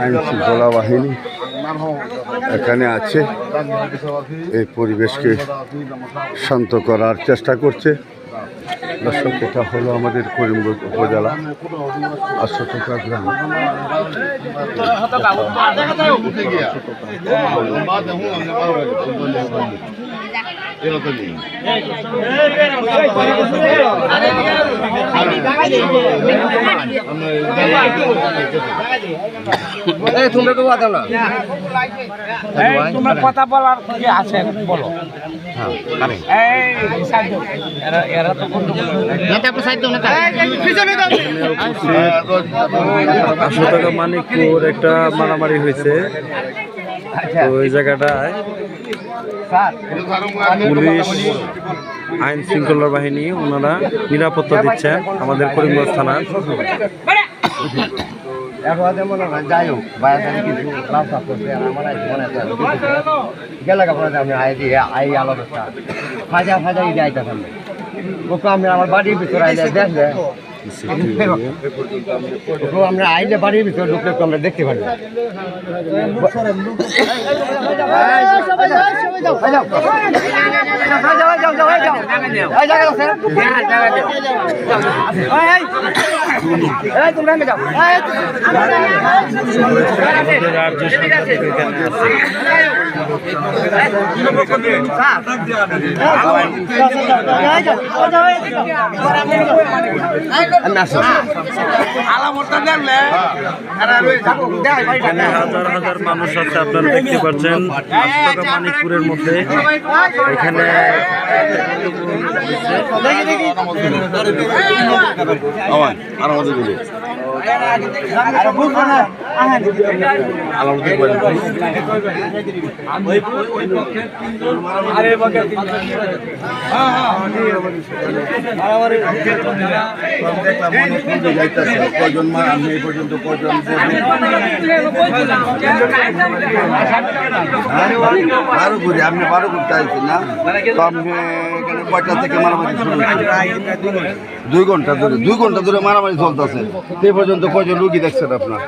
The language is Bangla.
আইন শৃঙ্খলা বাহিনী এখানে আছে, এই পরিবেশকে শান্ত করার চেষ্টা করছে। দর্শক, এটা হলো আমাদের করিমগঞ্জ উপজেলা আশোকা গ্রাম। তোমরা তো বাদ না, তোমরা কথা বলার কি আছে বলো। মানিকপুর একটা মারামারি হয়েছে, ওই জায়গাটায় পুলিশ আইন শৃঙ্খলা বাহিনী ওনারা নিরাপত্তা দিচ্ছেন আমাদের করিমগঞ্জ থানার। যাই হোক কিছু লাভ করছে আমার গেলে আমি আই আলাদা ফাজা ফাজা যাইতেছেন ওকে আমি আমার বাড়ির ভিতরে আইলে দেখলে আমরা আইলে বাড়ির ভিতরে ঢুকলে আমরা দেখতে পারি। হাজার হাজার মানুষ আছে, আপনারা দেখতে পাচ্ছেন মানিকপুরের মধ্যে। এখানে আপনি 12 ঘন্টা আইছেন না, তো আপনি এখানে কয়টা থেকে মারামারি শুরু হয়েছে? 2 ঘন্টা ধরে মারামারি চলতেছে। এই পর্যন্ত কয়জন রুগী দেখছেন আপনার?